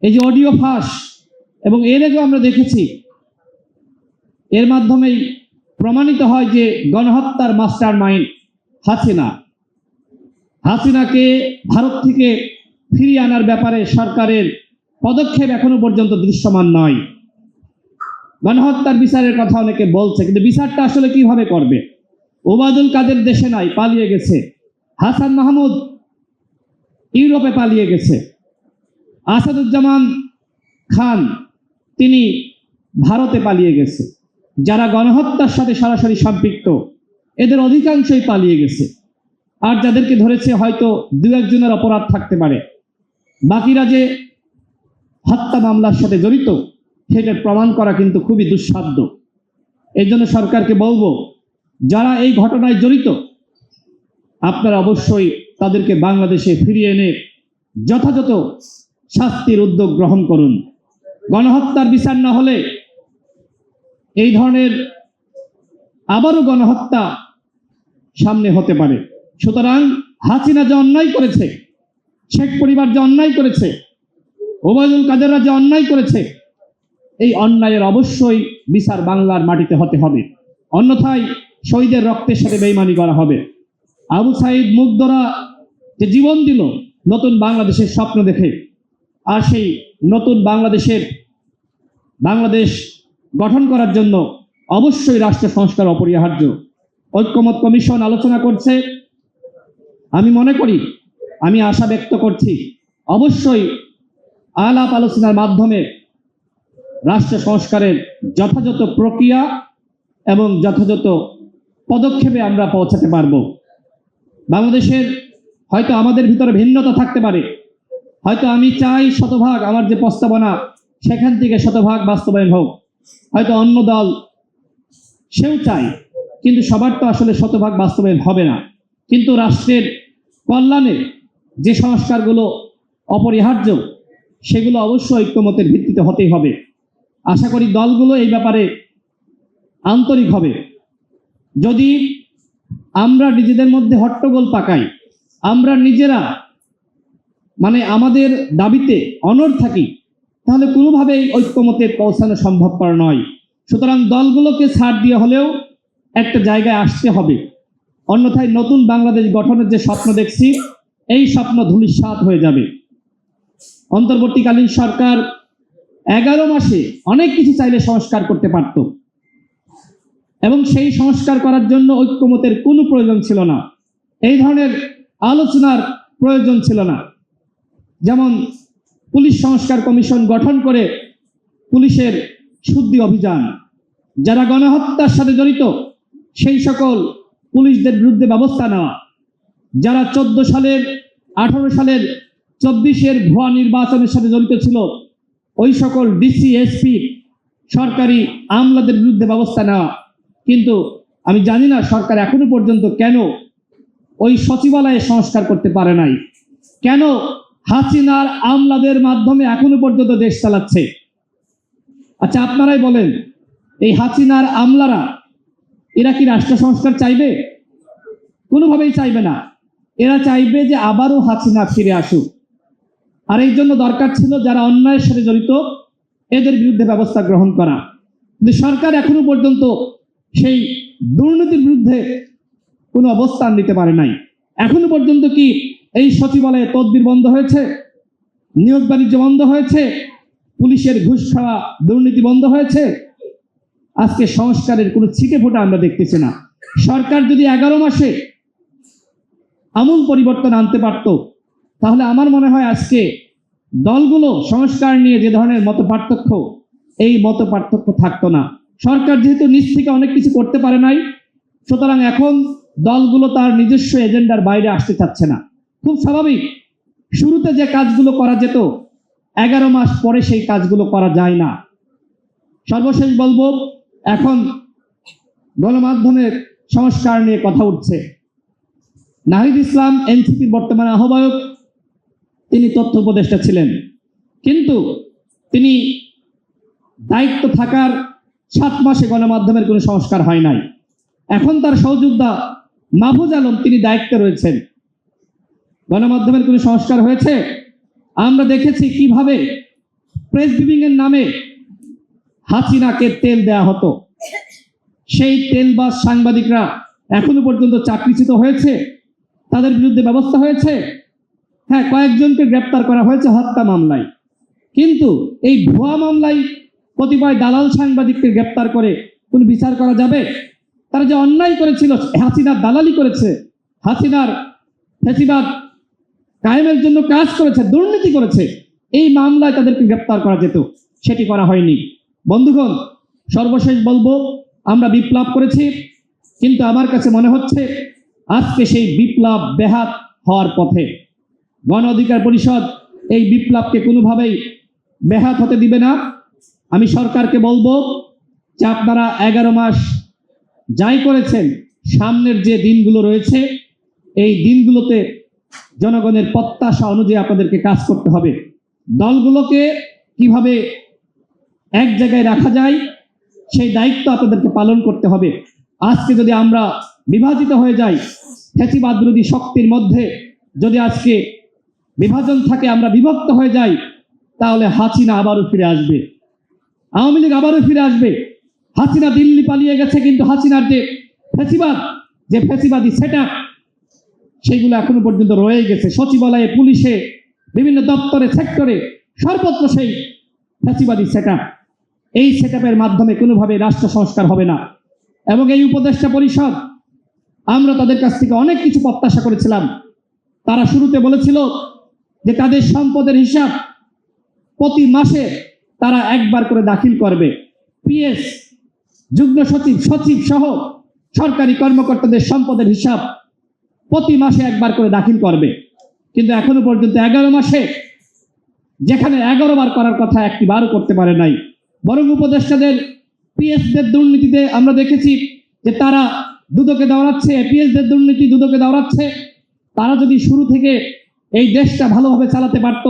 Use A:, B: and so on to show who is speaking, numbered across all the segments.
A: এই যে অডিও ফাঁস এবং এর আগেও আমরা দেখেছি, এর মাধ্যমেই প্রমাণিত হয় যে গণহত্যার মাস্টার মাইন্ড হাসিনাকে ভারত থেকে ফিরিয়ে আনার ব্যাপারে সরকারের পদক্ষেপ এখনো পর্যন্ত দৃশ্যমান নয়। গণহত্যার বিচারের কথা অনেকে বলছে, কিন্তু বিচারটা আসলে কিভাবে করবে? ওবায়দুল কাদের দেশে নাই, পালিয়ে গেছে। হাসান মাহমুদ ইউরোপে পালিয়ে গেছে। আসাদুজ্জামান খান তিনি ভারতে পালিয়ে গেছে। যারা গণহত্যার সাথে সরাসরি সম্পৃক্ত এদের অধিকাংশই পালিয়ে গেছে। আর যাদেরকে ধরেছে হয়তো দু একজনের অপরাধ থাকতে পারে, বাকিরা যে হত্যা মামলার সাথে জড়িত সেটা প্রমাণ করা কিন্তু খুবই দুঃসাধ্য। এই জন্য সরকারকে বলবো, যারা এই ঘটনায় জড়িত আপনারা অবশ্যই তাদেরকে বাংলাদেশে ফিরিয়ে এনে যথাযথ শাস্তির উদ্যোগ গ্রহণ করুন। গণহত্যার বিচার না হলে এই ধরনের আবারও গণহত্যা সামনে হতে পারে। সুতরাং হাসিনা যে অন্যায় করেছে, শেখ পরিবার যে অন্যায় করেছে, ওবায়দুল কাদেররা যে অন্যায় করেছে, এই অন্যায়ের অবশ্যই বিচার বাংলার মাটিতে হতে হবে। অন্যথায় শহীদের রক্তের সাথে বেইমানি করা হবে। আবু সাইদ মুগ্ধরা যে জীবন দিল নতুন বাংলাদেশের স্বপ্ন দেখে, আর সেই নতুন বাংলাদেশ গঠন করার জন্য অবশ্যই রাষ্ট্র সংস্কার অপরিহার্য। ঐক্যমত কমিশন আলোচনা করছে। আমি মনে করি, আমি আশা ব্যক্ত করছি, অবশ্যই আলাপ আলোচনার মাধ্যমে রাষ্ট্র সংস্কারের যথাযথ প্রক্রিয়া এবং যথাযথ পদক্ষেপে আমরা পৌঁছাতে পারব। বাংলাদেশের হয়তো আমাদের ভিতরে ভিন্নতা থাকতে পারে, হয়তো আমি চাই শতভাগ আমার যে প্রস্তাবনা সেখান থেকে শতভাগ বাস্তবায়ন হোক, হয়তো অন্য দল সেও চাই, কিন্তু সবার তো আসলে শতভাগ বাস্তবায়ন হবে না। কিন্তু রাষ্ট্রের কল্যাণে যে সংস্কারগুলো অপরিহার্য সেগুলো অবশ্যই ঐক্যমতের ভিত্তিতে হতেই হবে। আশা করি দলগুলো এই ব্যাপারে আন্তরিক হবে। যদি আমরা নিজেদের মধ্যে হট্টগোল পাকাই, আমরা নিজেরা আমাদের দাবিতে অনড় থাকি, তাহলে কোনোভাবেই ঐক্যমতে পৌঁছানো সম্ভবপর নয়। সুতরাং দলগুলোকে ছাড় দিয়ে হলেও একটা জায়গায় আসতে হবে, অন্যথায় নতুন বাংলাদেশ গঠনের যে স্বপ্ন দেখছি এই স্বপ্ন ধূলিসাৎ হয়ে যাবে। অন্তর্বর্তীকালীন সরকার 11 মাসে অনেক কিছু চাইলে সংস্কার করতে পারত, এবং সেই সংস্কার করার জন্য ঐক্যমতের কোনো প্রয়োজন ছিল না, এই ধরনের আলোচনার প্রয়োজন ছিল না। যেমন পুলিশ সংস্কার কমিশন গঠন করে পুলিশের শুদ্ধি অভিযান, যারা গণহত্যার সাথে জড়িত সেই সকল পুলিশদের বিরুদ্ধে ব্যবস্থা নেওয়া, যারা 14 সালের 18 সালের 24-এর ভুয়া নির্বাচনের সাথে জড়িত ছিল ওই সকল ডিসি এসপি সরকারি আমলাদের বিরুদ্ধে ব্যবস্থা নেওয়া। কিন্তু আমি জানি না সরকার এখনো পর্যন্ত কেন ওই সচিবালয়ে সংস্কার করতে পারে নাই, কেন হাসিনার আমলাদের মাধ্যমে এখনো পর্যন্ত দেশ চালাচ্ছে। আচ্ছা, আপনারাই বলেন, এই হাসিনার আমলারা এরা কি রাষ্ট্র সংস্কার চাইবে? কোনোভাবেই চাইবে না। এরা চাইবে যে আবারও হাসিনা ফিরে আসুক। আর এই জন্য দরকার ছিল যারা অন্যায়ের সাথে জড়িত এদের বিরুদ্ধে ব্যবস্থা গ্রহণ করা। কিন্তু সরকার এখনো পর্যন্ত সেই দুর্নীতির বিরুদ্ধে কোনো অবস্থান নিতে পারে নাই। এখনো পর্যন্ত কি এই সচিবালয়ে তদবির বন্ধ হয়েছে? নিয়োগ বাণিজ্য বন্ধ হয়েছে? পুলিশের ঘুষ খাওয়া দুর্নীতি বন্ধ হয়েছে? আজকে সংস্কারের কোনো ছিটে ফোঁটা আমরা দেখতেছি না। সরকার যদি 11 মাসে আমূল পরিবর্তন আনতে পারত, তাহলে আমার মনে হয় আজকে দলগুলো সংস্কার নিয়ে যে ধরনের মত পার্থক্য, এই মত পার্থক্য থাকতো না। সরকার যেহেতু নিজ থেকে অনেক কিছু করতে পারে নাই, সুতরাং এখন দলগুলো তার নিজস্ব এজেন্ডার বাইরে আসতে চাচ্ছে না। খুব স্বাভাবিক, শুরুতে যে কাজগুলো করা যেত 11 মাস পরে সেই কাজগুলো করা যায় না। সর্বশেষ বলবো, এখন গণমাধ্যমের সংস্কার নিয়ে কথা উঠছে। নাহিদ ইসলাম এনসিপির বর্তমান আহ্বায়ক, তিনি তথ্য উপদেষ্টা ছিলেন, কিন্তু তিনি দায়িত্ব থাকার 7 মাসে গণমাধ্যমের কোনো সংস্কার হয় নাই। এখন তার সহযোদ্ধা মাহফুজ আলম তিনি দায়িত্বে রয়েছেন, গণমাধ্যমের কোনো সংস্কার হয়েছে? আমরা দেখেছি কিভাবে প্রেস ব্রিফিং এর নামে হাসিনাকে তেল দেয়া হতো। সেই তেলবাজ সাংবাদিকরা এখনো পর্যন্ত চাকরিচ্যুত হয়েছে, তাদের বিরুদ্ধে ব্যবস্থা হয়েছে। হ্যাঁ, কয়েকজনকে গ্রেপ্তার করা হয়েছে হত্যা মামলায়, কিন্তু এই ভুয়া মামলায় কতিপয় দালাল সাংবাদিককে গ্রেপ্তার করে কোনো বিচার করা যাবে? তারা যে অন্যায় করেছিল, হাসিনার দালালি করেছে, হাসিনার ফ্যাসিবাদ কায়েমের জন্য কাজ করেছে, দুর্নীতি করেছে, এই মামলায় তাদেরকে গ্রেপ্তার করা যেত, সেটি করা হয়নি। বন্ধুগণ, সর্বশেষ বলবো, আমরা বিপ্লব করেছি, কিন্তু আমার কাছে মনে হচ্ছে আজকে সেই বিপ্লব ব্যাহত হওয়ার পথে। গণ অধিকার পরিষদ এই বিপ্লবকে কোনোভাবেই ব্যাহত হতে দিবে না। আমি সরকারকে বলবো যে আপনারা 11 মাস যাই করেছেন, সামনের যে দিনগুলো রয়েছে এই দিনগুলোতে জনগণের প্রত্যাশা অনুযায়ী আপনাদেরকে কাজ করতে হবে। দলগুলোকে কিভাবে এক জায়গায় রাখা যায় সেই দায়িত্ব আপনাদেরকে পালন করতে হবে। আজকে যদি আমরা বিভাজিত হয়ে যাই, ফ্যাসিবাদ বিরোধী শক্তির মধ্যে যদি আজকে বিভাজন থাকে, আমরা বিভক্ত হয়ে যাই, তাহলে হাসিনা আবারও ফিরে আসবে, আওয়ামী লীগ আবারও ফিরে আসবে। হাসিনা দিল্লি পালিয়ে গেছে, কিন্তু হাসিনার যে ফ্যাসিবাদ, যে ফ্যাসিবাদী সেটআপ, সেগুলো এখনো পর্যন্ত রয়ে গেছে। সচিবালয়ে, পুলিশে, বিভিন্ন দপ্তরে, সেক্টরে, সর্বত্র সেই ফ্যাসিবাদী সেটআপ। এই সেটআপের মাধ্যমে কোনোভাবে রাষ্ট্র সংস্কার হবে না। এবং এই উপদেষ্টা পরিষদ, আমরা তাদের কাছ থেকে অনেক কিছু প্রত্যাশা করেছিলাম। তারা শুরুতে বলেছিল যে তাদের সম্পদের হিসাব প্রতি মাসে তারা একবার করে দাখিল করবে। পিএস, যুগ্ম সচিব, সচিব সহ সরকারি কর্মকর্তাদের সম্পদের হিসাব প্রতি মাসে একবার করে দাখিল করবে। কিন্তু এখনো পর্যন্ত 11 মাসে, যেখানে 11 বার করার কথা, একটি বারও করতে পারে নাই। বরং উপদেষ্টাদের, পিএসদের দুর্নীতিতে আমরা দেখেছি যে তারা দুদকে দৌড়াচ্ছে, পিএসদের দুর্নীতি দুদকে দৌড়াচ্ছে। তারা যদি শুরু থেকে এই দেশটা ভালোভাবে চালাতে পারত,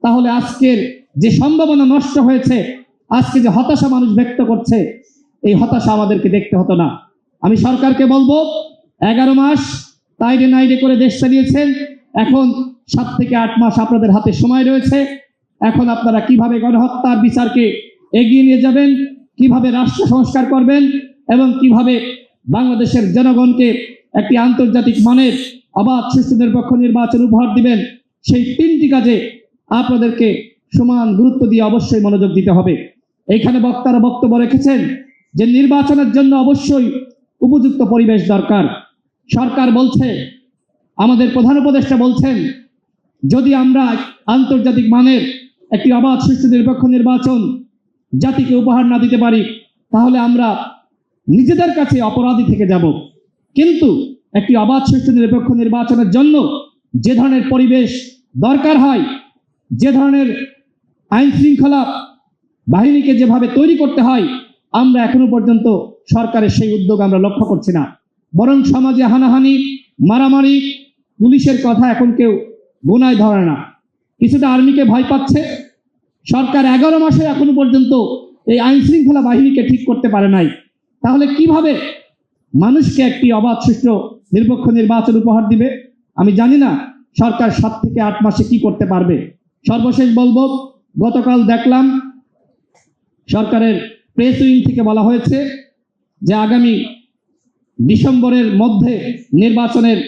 A: তাহলে আজকের যে সম্ভাবনা নষ্ট হয়েছে, আজকে যে হতাশা মানুষ ব্যক্ত করছে, এই হতাশা আমাদেরকে দেখতে হতো না। আমি সরকারকে বলবো, 11 মাস তাইরে নাইরে করে দেশ চালিয়েছেন, এখন 7 থেকে 8 মাস আপনাদের হাতে সময় রয়েছে। এখন আপনারা কিভাবে গণহত্যার বিচারকে এগিয়ে নিয়ে যাবেন, কিভাবে রাষ্ট্র সংস্কার করবেন, এবং কিভাবে বাংলাদেশের জনগণকে একটি আন্তর্জাতিক মানের অবাধ, সুষ্ঠু, নিরপেক্ষ নির্বাচন উপহার দিবেন, সেই 3টি কাজে আপনাদেরকে সমান গুরুত্ব দিয়ে অবশ্যই মনোযোগ দিতে হবে। এইখানে বক্তারা বক্তব্য রেখেছেন যে নির্বাচনের জন্য অবশ্যই উপযুক্ত পরিবেশ দরকার। সরকার বলছে, আমাদের প্রধান উপদেষ্টা বলছেন, যদি আমরা আন্তর্জাতিক মানের একটি অবাধ, সুষ্ঠু, নিরপেক্ষ নির্বাচন জাতিকে উপহার না দিতে পারি, তাহলে আমরা নিজেদের কাছে অপরাধী থেকে যাব। কিন্তু একটি অবাধ, সুষ্ঠু, নিরপেক্ষ নির্বাচনের জন্য যে ধরনের পরিবেশ দরকার হয়, যে ধরনের আইন শৃঙ্খলা বাহিনীকে যেভাবে তৈরি করতে হয়, আমরা এখনো পর্যন্ত সরকারের সেই উদ্যোগ আমরা লক্ষ্য করছি না। বরং সমাজে হানাহানি, মারামারি, পুলিশের কথা এখন কেউ গুনায় ধরে না, কিছুটা আর্মিকে ভয় পাচ্ছে। সরকার 11 মাসে এখনো পর্যন্ত এই আইন শৃঙ্খলা বাহিনীকে ঠিক করতে পারে নাই। তাহলে কিভাবে মানুষকে একটি অবাধ, সুষ্ঠু, নিরপেক্ষ নির্বাচন উপহার দিবে? আমি জানি না সরকার 7 থেকে 8 মাসে কি করতে পারবে। সর্বশেষ বলবো, গতকাল দেখলাম সরকারের প্রেস উইং থেকে বলা হয়েছে যে আগামী ডিসেম্বরের মধ্যে নির্বাচনের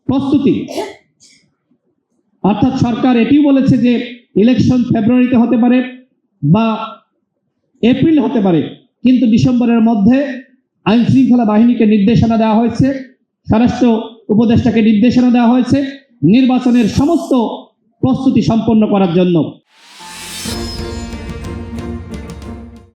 A: প্রস্তুতি, অর্থাৎ সরকার এটিও বলেছে যে ইলেকশন ফেব্রুয়ারিতে হতে পারে বা এপ্রিল হতে পারে, কিন্তু ডিসেম্বরের মধ্যে আইন শৃঙ্খলা বাহিনীকে নির্দেশনা দেওয়া হয়েছে, স্বরাষ্ট্র উপদেষ্টাকে নির্দেশনা দেওয়া হয়েছে নির্বাচনের সমস্ত প্রস্তুতি সম্পন্ন করার জন্য।